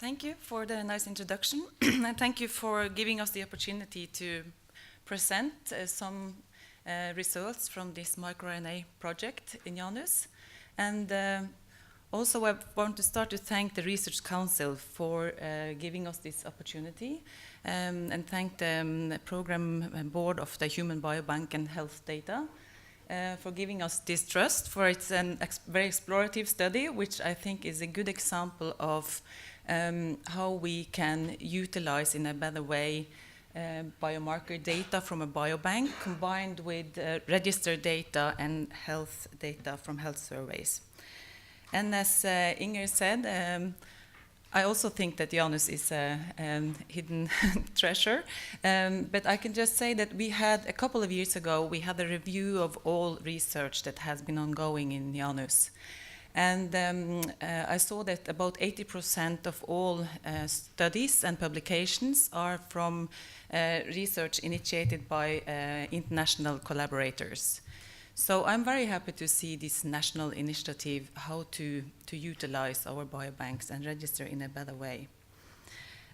Thank you for the nice introduction, and thank you for giving us the opportunity to present some results from this miRNA project in Janus. And also I want to start to thank the Research Council for giving us this opportunity, and thank the program board of the Human Biobank and Health Data for giving us this trust, for it's a very explorative study, which I think is a good example of how we can utilize in a better way biomarker data from a biobank combined with registered data and health data from health surveys. And as Inger said, I also think that Janus is a hidden treasure, but I can just say that we had, a couple of years ago, we had a review of all research that has been ongoing in Janus. And I saw that about 80% of all studies and publications are from research initiated by international collaborators. So I'm very happy to see this national initiative, how to utilize our biobanks and register in a better way.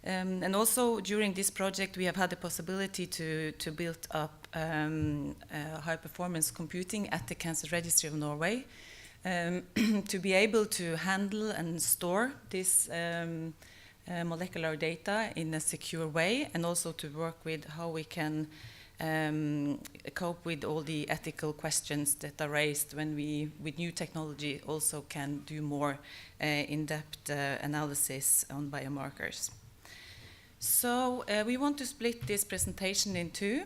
And also during this project we have had the possibility to build up high performance computing at the Cancer Registry of Norway, to be able to handle and store this molecular data in a secure way, and also to work with how we can cope with all the ethical questions that are raised when we, with new technology, also can do more in-depth analysis on biomarkers. So we want to split this presentation in two.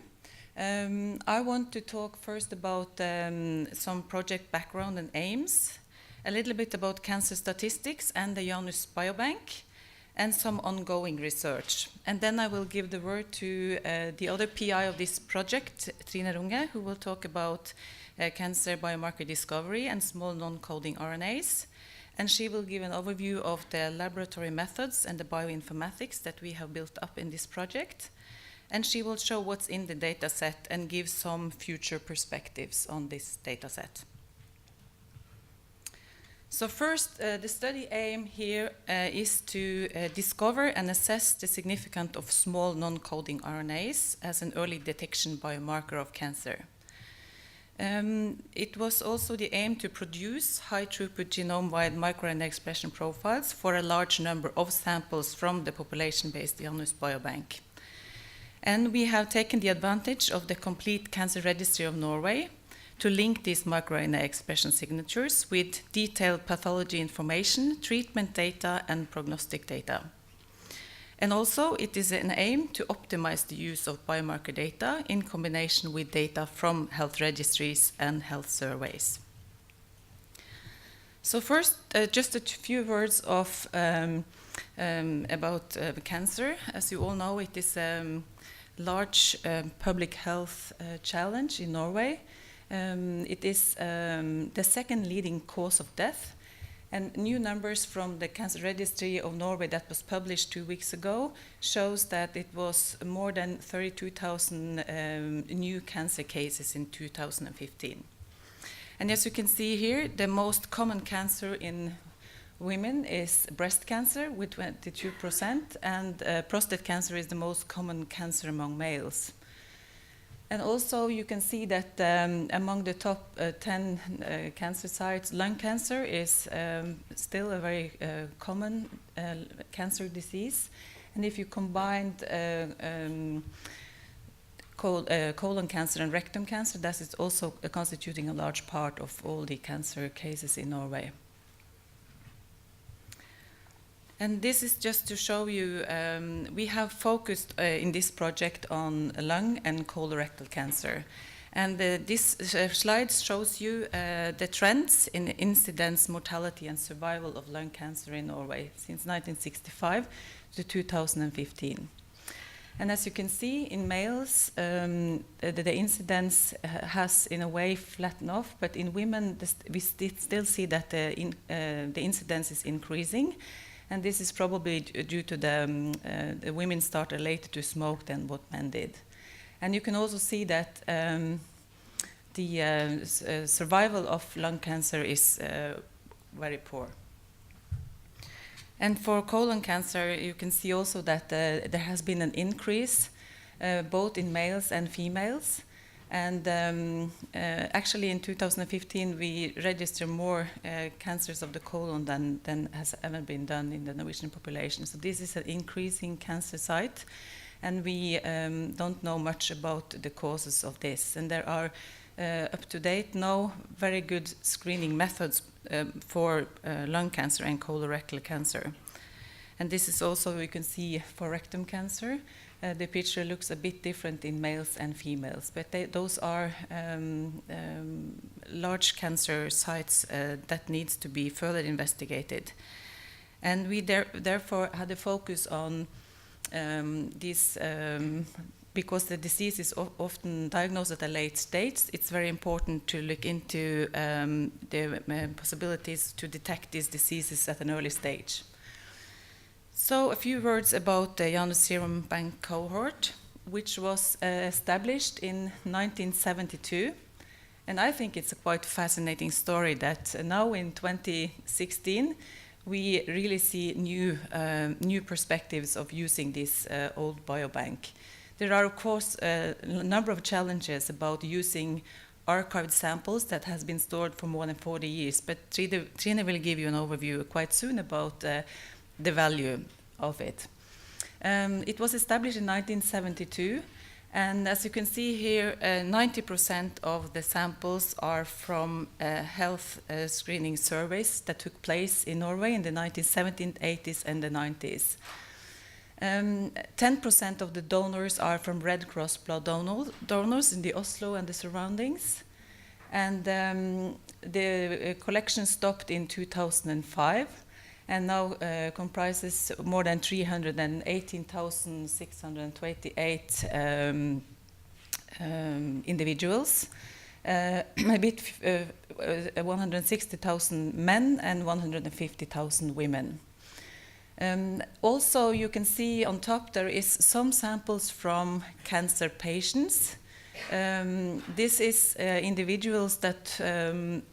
I want to talk first about some project background and aims, a little bit about cancer statistics and the Janus Biobank, and some ongoing research. And then I will give the word to the other PI of this project, Trine Rounge, who will talk about cancer biomarker discovery and small non-coding RNAs. And she will give an overview of the laboratory methods and the bioinformatics that we have built up in this project. And she will show what's in the data set and give some future perspectives on this data set. So first, the study aim here is to discover and assess the significance of small non-coding RNAs as an early detection biomarker of cancer. It was also the aim to produce high-throughput genome-wide miRNA expression profiles for a large number of samples from the population-based Janus Biobank. And we have taken the advantage of the complete Cancer Registry of Norway to link these miRNA expression signatures with detailed pathology information, treatment data, and prognostic data. And also, it is an aim to optimize the use of biomarker data in combination with data from health registries and health surveys. So first, just a few words of about cancer. As you all know, it is a large public health challenge in Norway. It is the second leading cause of death, and new numbers from the Cancer Registry of Norway that was published 2 weeks ago shows that it was more than 32,000 new cancer cases in 2015. And as you can see here, the most common cancer in women is breast cancer with 22%, and prostate cancer is the most common cancer among males. And also you can see that among the top 10 cancer sites, lung cancer is still a very common cancer disease. And if you combine colon cancer and rectum cancer, that is also constituting a large part of all the cancer cases in Norway. And this is just to show you, we have focused in this project on lung and colorectal cancer. And this slide shows you the trends in incidence, mortality, and survival of lung cancer in Norway since 1965 to 2015. And as you can see, in males, the incidence has in a way flattened off, but in women, we still see that the incidence is increasing. And this is probably due to the women started later to smoke than what men did. And you can also see that the survival of lung cancer is very poor. And for colon cancer, you can see also that there has been an increase both in males and females. And actually in 2015, we registered more cancers of the colon than has ever been done in the Norwegian population. So this is an increasing cancer site. And we don't know much about the causes of this. And there are, up to date, no very good screening methods for lung cancer and colorectal cancer. And this is also, you can see, for rectum cancer. The picture looks a bit different in males and females, but those are large cancer sites that needs to be further investigated. And we therefore had a focus on this, because the disease is often diagnosed at a late stage. It's very important to look into the possibilities to detect these diseases at an early stage. So a few words about the Janus Serum Bank Cohort, which was established in 1972. And I think it's a quite fascinating story that now in 2016, we really see new perspectives of using this old biobank. There are, of course, a number of challenges about using archived samples that has been stored for more than 40 years, but Trine will give you an overview quite soon about the value of it. It was established in 1972, and as you can see here, 90% of the samples are from health screening surveys that took place in Norway in the 1970s, 80s, and the 90s. 10% of the donors are from Red Cross blood donors in the Oslo and the surroundings. And the collection stopped in 2005 and now comprises more than 318,628 individuals, a bit 160,000 men and 150,000 women. Also, you can see on top there is some samples from cancer patients. This is individuals that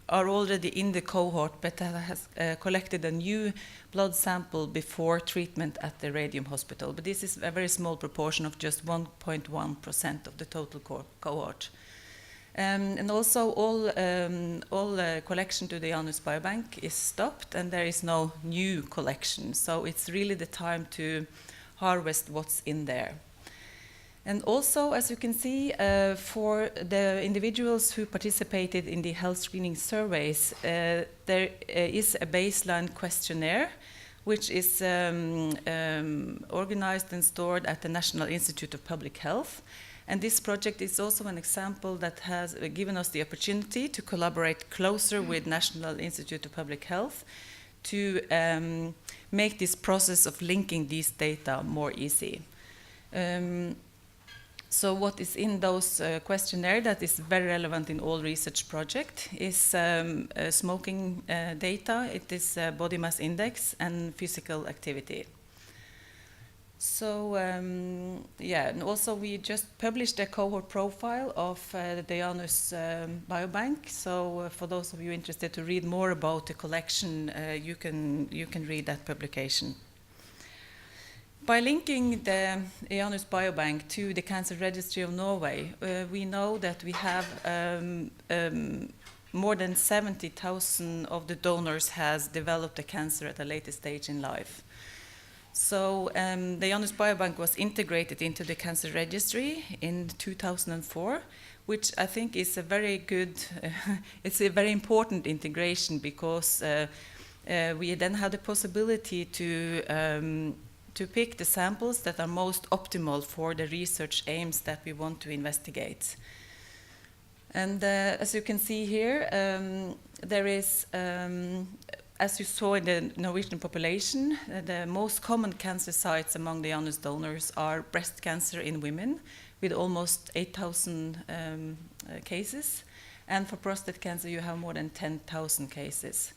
are already in the cohort but has collected a new blood sample before treatment at the Radium Hospital. But this is a very small proportion of just 1.1% of the total cohort. And also all collection to the Janus Biobank is stopped and there is no new collection. So it's really the time to harvest what's in there. And also, as you can see, for the individuals who participated in the health screening surveys, there is a baseline questionnaire which is organized and stored at the National Institute of Public Health. And this project is also an example that has given us the opportunity to collaborate closer with National Institute of Public Health to make this process of linking these data more easy. So what is in those questionnaire that is very relevant in all research projects is smoking data, it is body mass index and physical activity. So yeah, and also we just published a cohort profile of the Janus Biobank. So for those of you interested to read more about the collection, you can read that publication. By linking the Janus Biobank to the Cancer Registry of Norway, we know that we have more than 70,000 of the donors has developed a cancer at a later stage in life. So the Janus Biobank was integrated into the Cancer Registry in 2004, which I think is a very good, it's a very important integration because we then have the possibility to pick the samples that are most optimal for the research aims that we want to investigate. And as you can see here, there is, as you saw in the Norwegian population, the most common cancer sites among the Janus donors are breast cancer in women, with almost 8,000 cases. And for prostate cancer, you have more than 10,000 cases.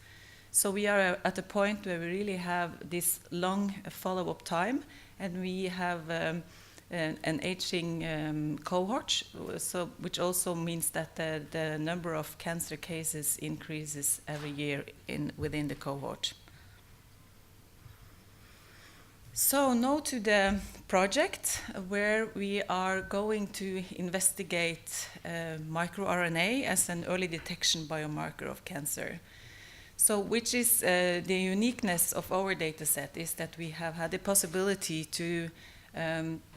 So we are at a point where we really have this long follow-up time, and we have an aging cohort, so, which also means that the number of cancer cases increases every year within the cohort. So now to the project where we are going to investigate microRNA as an early detection biomarker of cancer. So which is the uniqueness of our data set is that we have had the possibility to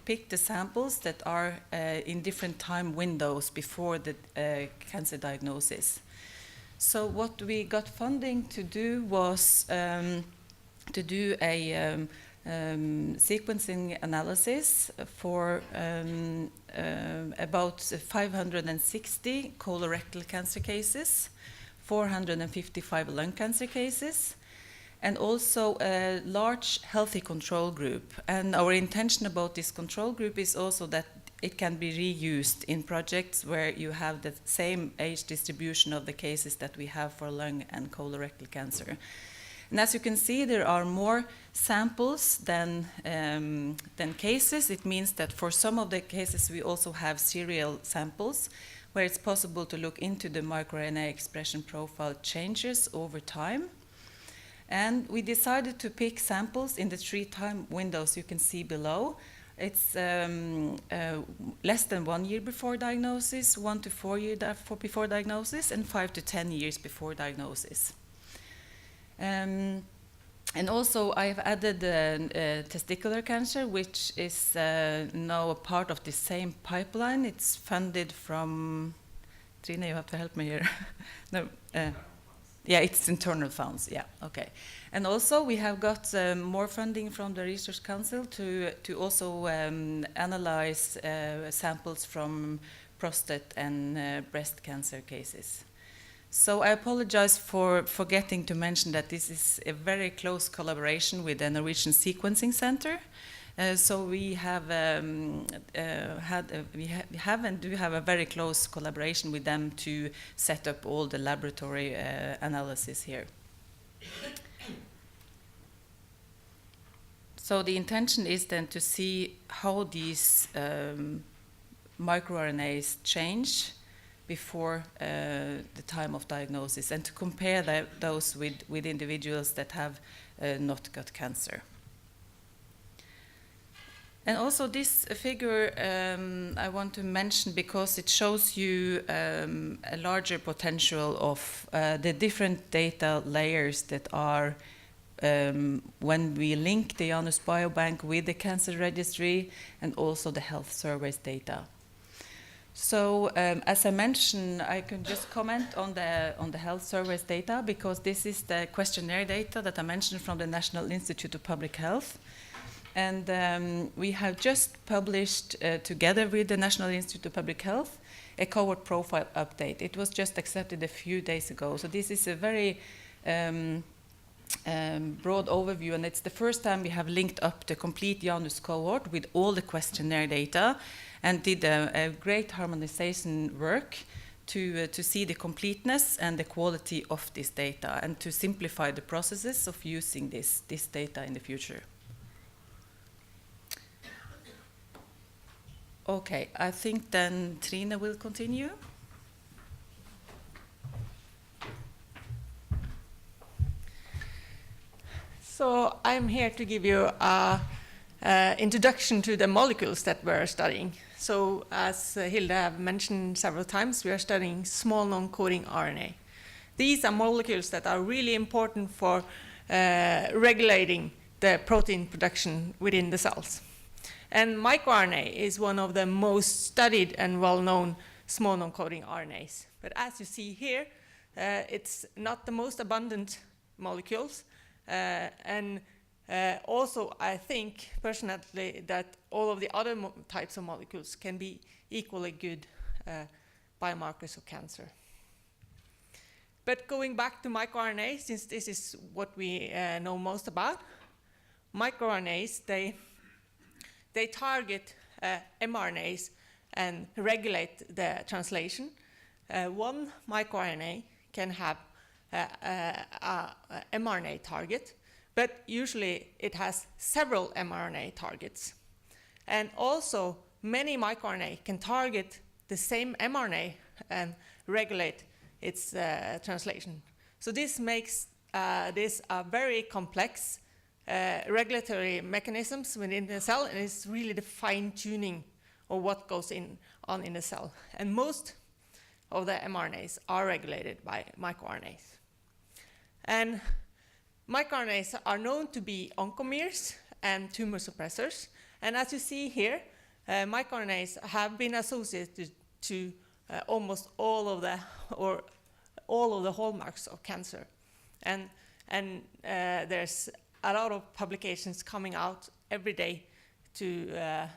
pick the samples that are in different time windows before the cancer diagnosis. So what we got funding to do was to do a sequencing analysis for about 560 colorectal cancer cases, 455 lung cancer cases, and also a large healthy control group. And our intention about this control group is also that it can be reused in projects where you have the same age distribution of the cases that we have for lung and colorectal cancer. And as you can see, there are more samples than cases. It means that for some of the cases, we also have serial samples where it's possible to look into the microRNA expression profile changes over time. And we decided to pick samples in the 3 time windows you can see below. It's less than 1 year before diagnosis, 1 to 4 years before diagnosis, and 5 to 10 years before diagnosis. And also I've added testicular cancer, which is now a part of the same pipeline. It's funded from, Trine, you have to help me here. No, yeah, it's internal funds, yeah, okay. And also we have got more funding from the Research Council to also analyze samples from prostate and breast cancer cases. So I apologize for forgetting to mention that this is a very close collaboration with the Norwegian Sequencing Center. So we have and do have a very close collaboration with them to set up all the laboratory analysis here. So the intention is then to see how these microRNAs change before the time of diagnosis, and to compare those with individuals that have not got cancer. And also this figure I want to mention because it shows you a larger potential of the different data layers that are when we link the Janus Biobank with the cancer registry and also the health surveys data. So as I mentioned, I can just comment on the health surveys data because this is the questionnaire data that I mentioned from the National Institute of Public Health. And we have just published, together with the National Institute of Public Health, a cohort profile update. It was just accepted a few days ago. So this is a very broad overview, and it's the first time we have linked up the complete Janus cohort with all the questionnaire data and did a great harmonization work to see the completeness and the quality of this data and to simplify the processes of using this data in the future. Okay, I think then Trine will continue. So I'm here to give you an introduction to the molecules that we're studying. So as Hilde have mentioned several times, we are studying small non-coding RNA. These are molecules that are really important for regulating the protein production within the cells. And microRNA is one of the most studied and well-known small non-coding RNAs. But as you see here, it's not the most abundant molecules. Also, I think personally that all of the other types of molecules can be equally good biomarkers of cancer. But going back to microRNA, since this is what we know most about, microRNAs, they target mRNAs and regulate the translation. One microRNA can have a mRNA target, but usually it has several mRNA targets. And also, many microRNA can target the same mRNA and regulate its translation. So this makes this a very complex regulatory mechanisms within the cell, and it's really the fine-tuning of what goes on in the cell. And most of the mRNAs are regulated by microRNAs. And microRNAs are known to be oncomeres and tumor suppressors. And as you see here, microRNAs have been associated to almost all of the hallmarks of cancer. And there's a lot of publications coming out every day to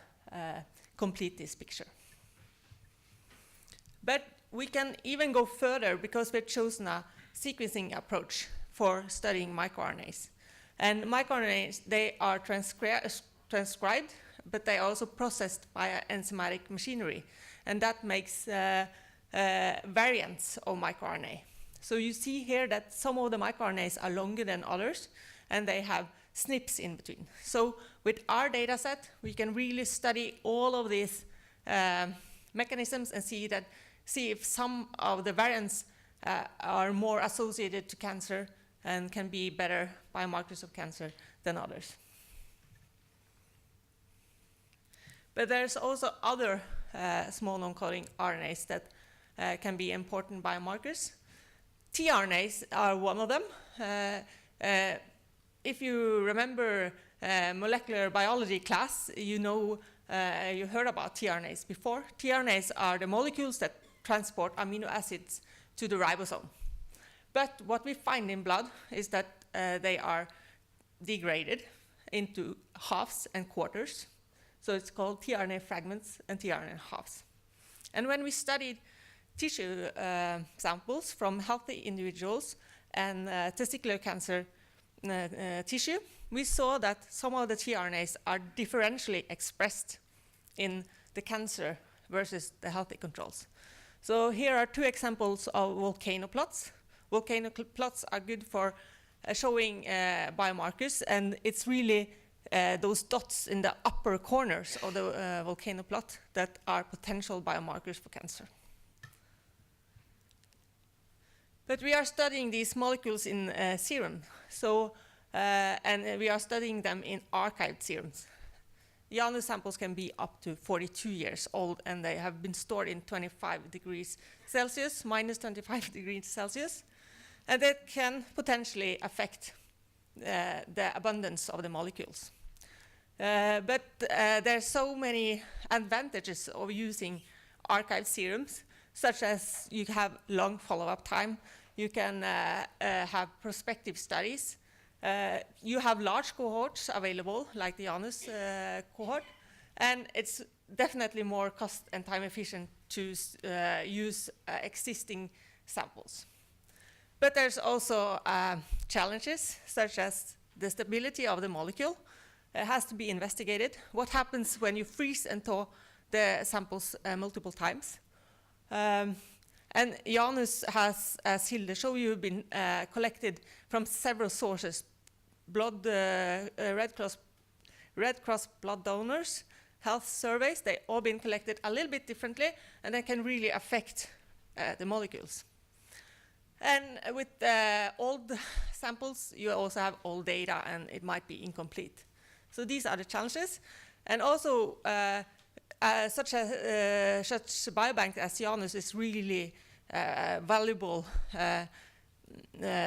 complete this picture. But we can even go further because we've chosen a sequencing approach for studying microRNAs. And microRNAs, they are transcribed, but they are also processed by enzymatic machinery. And that makes variants of microRNA. So you see here that some of the microRNAs are longer than others, and they have SNPs in between. So with our data set, we can really study all of these mechanisms and see if some of the variants are more associated to cancer and can be better biomarkers of cancer than others. But there's also other small non-coding RNAs that can be important biomarkers. tRNAs are one of them. If you remember molecular biology class, you know you heard about tRNAs before. tRNAs are the molecules that transport amino acids to the ribosome. But what we find in blood is that they are degraded into halves and quarters. So it's called tRNA fragments and tRNA halves. And when we studied tissue samples from healthy individuals and testicular cancer tissue, we saw that some of the tRNAs are differentially expressed in the cancer versus the healthy controls. So here are two examples of volcano plots. Volcano plots are good for showing biomarkers, and it's really those dots in the upper corners of the volcano plot that are potential biomarkers for cancer. But we are studying these molecules in serum, and we are studying them in archived serums. Janus samples can be up to 42 years old, and they have been stored in 25 degrees Celsius, minus 25 degrees Celsius, and that can potentially affect the abundance of the molecules. But there are so many advantages of using archived serums, such as you have long follow-up time, you can have prospective studies, you have large cohorts available, like the Janus cohort, and it's definitely more cost and time efficient to use existing samples. But there's also challenges, such as the stability of the molecule. It has to be investigated. What happens when you freeze and thaw the samples multiple times? And Janus has, as Hilde showed you, been collected from several sources: blood, Red Cross blood donors, health surveys. They've all been collected a little bit differently, and they can really affect the molecules. And with old samples, you also have old data, and it might be incomplete. So these are the challenges. And also, such biobank as Janus is really valuable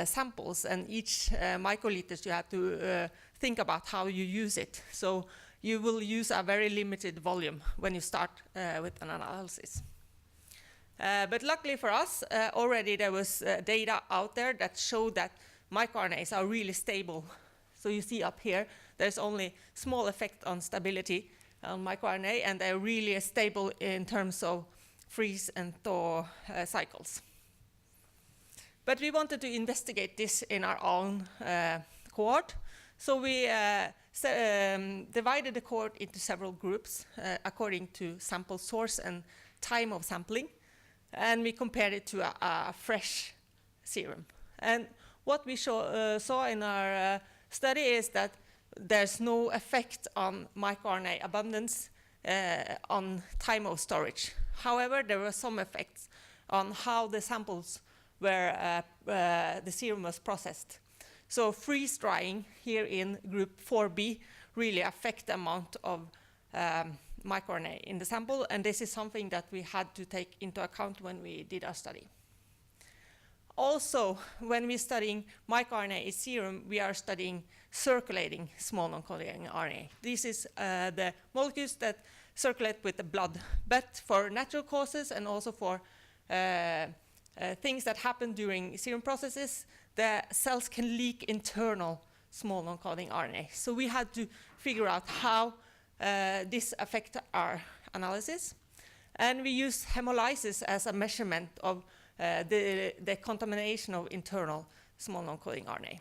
samples, and each microliters you have to think about how you use it. So you will use a very limited volume when you start with an analysis. But luckily for us, already there was data out there that showed that microRNAs are really stable. So you see up here, there's only small effect on stability on microRNA, and they're really stable in terms of freeze and thaw cycles. But we wanted to investigate this in our own cohort. So we divided the cohort into several groups according to sample source and time of sampling. And we compared it to a fresh serum. And what we saw in our study is that there's no effect on microRNA abundance on time of storage. However, there were some effects on how the samples were, the serum was processed. So freeze drying here in group 4b really affect the amount of microRNA in the sample, and this is something that we had to take into account when we did our study. Also, when we're studying microRNA in serum, we are studying circulating small non-coding RNA. This is the molecules that circulate with the blood, but for natural causes and also for things that happen during serum processes, the cells can leak internal small non-coding RNA. So we had to figure out how this affects our analysis. And we use hemolysis as a measurement of the contamination of internal small non-coding RNA.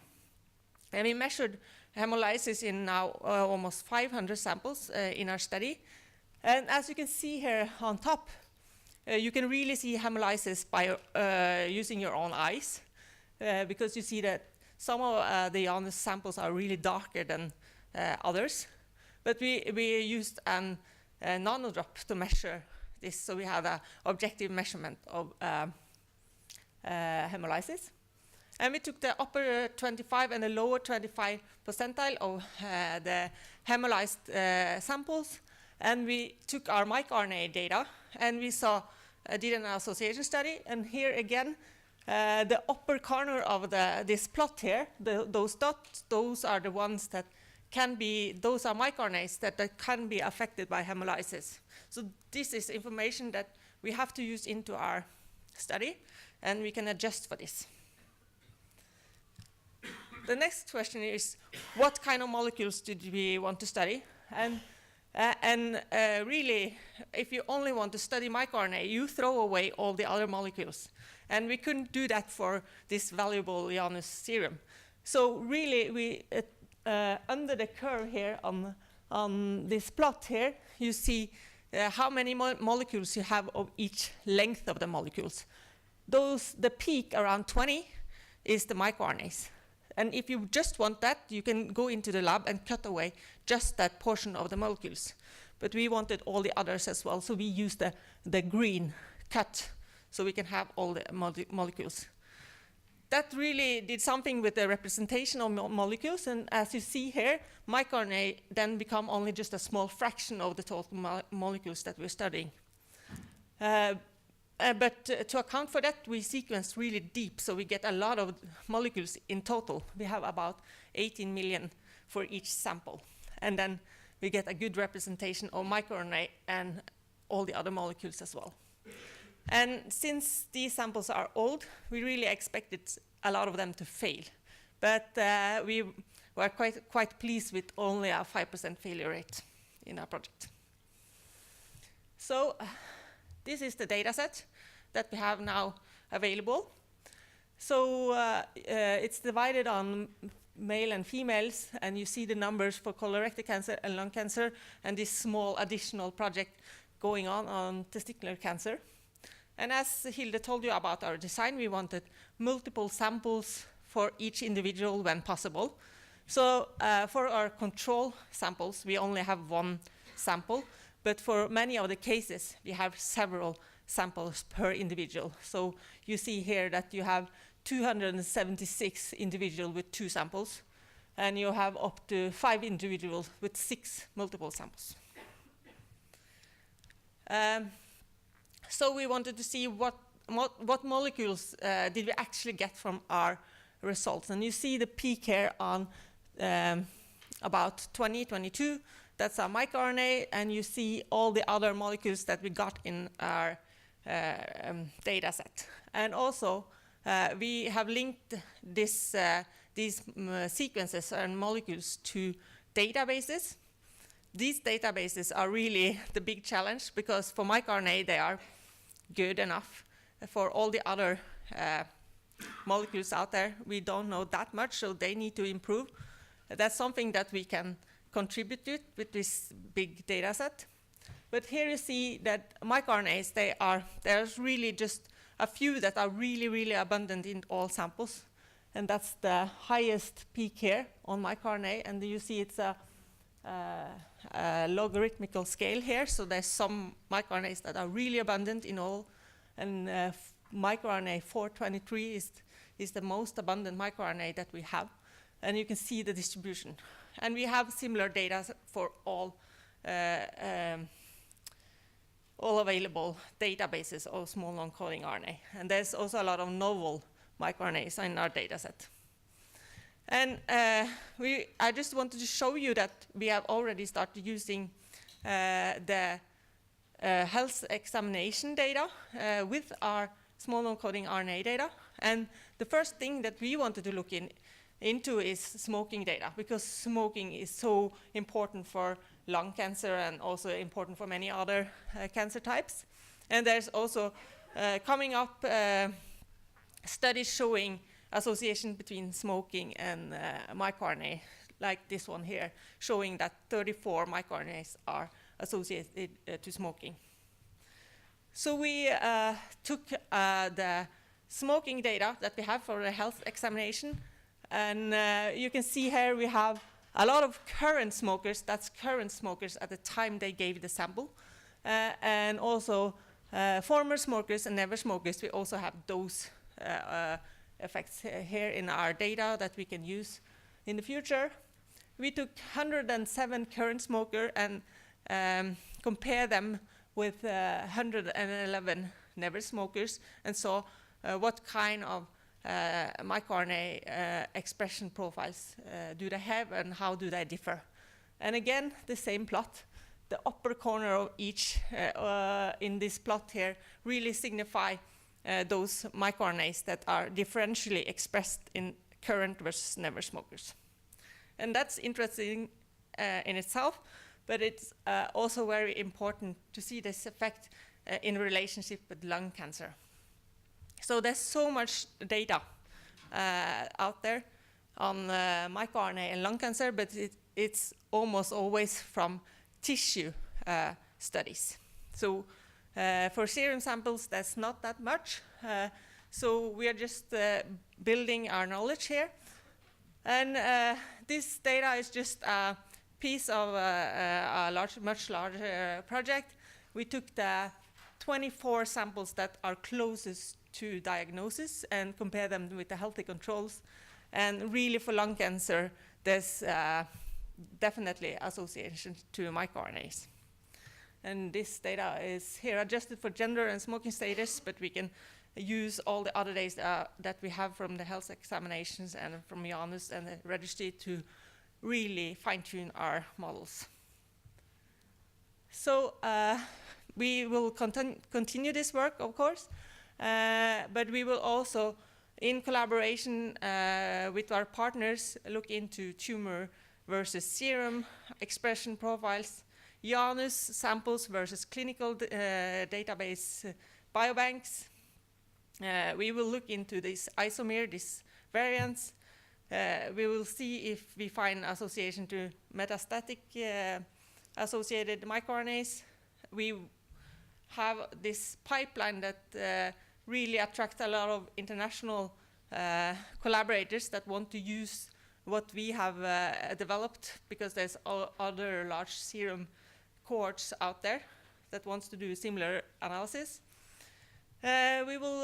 And we measured hemolysis in now almost 500 samples in our study. And as you can see here on top, you can really see hemolysis by using your own eyes, because you see that some of the Janus samples are really darker than others. But we used a nanodrop to measure this, so we had an objective measurement of hemolysis. And we took the upper 25 and the lower 25 percentile of the hemolyzed samples, and we took our microRNA data, and we did an association study. And here again, the upper corner of this plot here, those dots, those are the ones that those are microRNAs that can be affected by hemolysis. So this is information that we have to use into our study, and we can adjust for this. The next question is, what kind of molecules did we want to study? And really, if you only want to study microRNA, you throw away all the other molecules. And we couldn't do that for this valuable Janus serum. So really, we under the curve here on this plot here, you see how many molecules you have of each length of the molecules. The peak around 20 is the microRNAs. And if you just want that, you can go into the lab and cut away just that portion of the molecules. But we wanted all the others as well, so we used the green cut so we can have all the molecules. That really did something with the representation of molecules, and as you see here, microRNA then become only just a small fraction of the total molecules that we're studying. But to account for that, we sequenced really deep, so we get a lot of molecules in total. We have about 18 million for each sample. And then we get a good representation of microRNA and all the other molecules as well. And since these samples are old, we really expected a lot of them to fail. But we were quite pleased with only a 5% failure rate in our project. So this is the data set that we have now available. So it's divided on male and females, and you see the numbers for colorectal cancer and lung cancer, and this small additional project going on testicular cancer. And as Hilde told you about our design, we wanted multiple samples for each individual when possible. So for our control samples, we only have one sample, but for many of the cases, we have several samples per individual. So you see here that you have 276 individuals with 2 samples, and you have up to 5 individuals with 6 multiple samples. So we wanted to see what molecules did we actually get from our results. And you see the peak here on about 2022. That's our microRNA, and you see all the other molecules that we got in our data set. And also, we have linked these sequences and molecules to databases. These databases are really the big challenge, because for microRNA, they are good enough. For all the other molecules out there, we don't know that much, so they need to improve. That's something that we can contribute to with this big data set. But here you see that microRNAs, there's really just a few that are really, really abundant in all samples. And that's the highest peak here on microRNA. And you see it's a logarithmical scale here. So there's some microRNAs that are really abundant in all. And microRNA 423 is the most abundant microRNA that we have. and you can see the distribution. And we have similar data for all available databases of small non-coding RNA. And there's also a lot of novel microRNAs in our data set. And I just wanted to show you that we have already started using the health examination data with our small non-coding RNA data. And the first thing that we wanted to look into is smoking data, because smoking is so important for lung cancer and also important for many other cancer types. And there's also coming up studies showing association between smoking and microRNA, like this one here, showing that 34 microRNAs are associated to smoking. So we took the smoking data that we have for the health examination, and you can see here we have a lot of current smokers. That's current smokers at the time they gave the sample, and also former smokers and never smokers. We also have those effects here in our data that we can use in the future. We took 107 current smokers and compare them with 111 never smokers, and saw what kind of microRNA expression profiles do they have and how do they differ. And again, the same plot. The upper corner of each in this plot here really signify those microRNAs that are differentially expressed in current versus never smokers. And that's interesting in itself, but it's also very important to see this effect in relationship with lung cancer. So there's so much data out there on microRNA and lung cancer, but it's almost always from tissue studies. So for serum samples, that's not that much. So we are just building our knowledge here. And this data is just a piece of a much larger project. We took the 24 samples that are closest to diagnosis and compare them with the healthy controls. And really for lung cancer, there's definitely association to microRNAs. And this data is here adjusted for gender and smoking status, but we can use all the other data that we have from the health examinations and from Janus and the registry to really fine-tune our models. So we will continue this work, of course, but we will also, in collaboration with our partners, look into tumor versus serum expression profiles, Janus samples versus clinical database biobanks. We will look into this isomer, these variants. We will see if we find association to metastatic associated microRNAs. We have this pipeline that really attracts a lot of international collaborators that want to use what we have developed, because there's other large serum cohorts out there that wants to do similar analysis. We will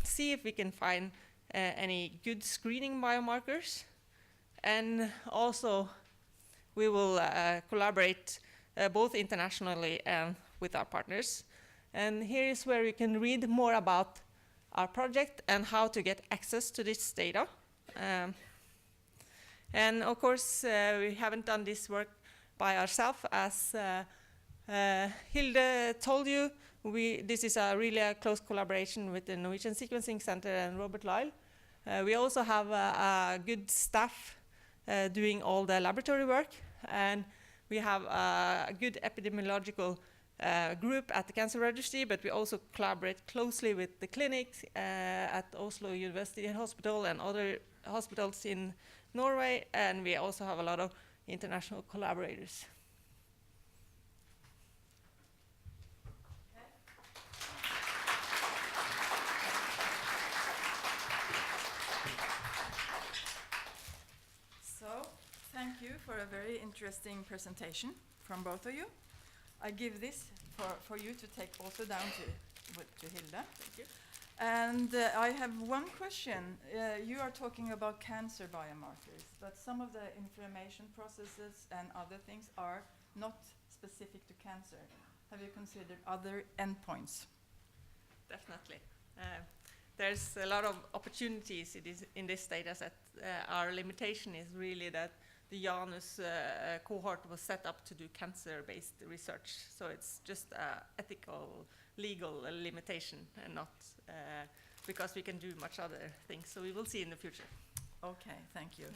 see if we can find any good screening biomarkers, and also we will collaborate both internationally and with our partners. And here is where you can read more about our project and how to get access to this data. And of course, we haven't done this work by ourselves. As Hilde told you, this is really a close collaboration with the Norwegian Sequencing Center and Robert Lyle. We also have a good staff doing all the laboratory work, and we have a good epidemiological group at the Cancer Registry, but we also collaborate closely with the clinics at Oslo University Hospital and other hospitals in Norway, and we also have a lot of international collaborators. So, thank you for a very interesting presentation from both of you. I give this for you to take also down to Hilde. Thank you. And I have one question. You are talking about cancer biomarkers, but some of the inflammation processes and other things are not specific to cancer. Have you considered other endpoints? Definitely. There's a lot of opportunities in this data set. Our limitation is really that the Janus cohort was set up to do cancer-based research. So it's just ethical, legal limitation and not because we can do much other things. So we will see in the future. Okay, thank you.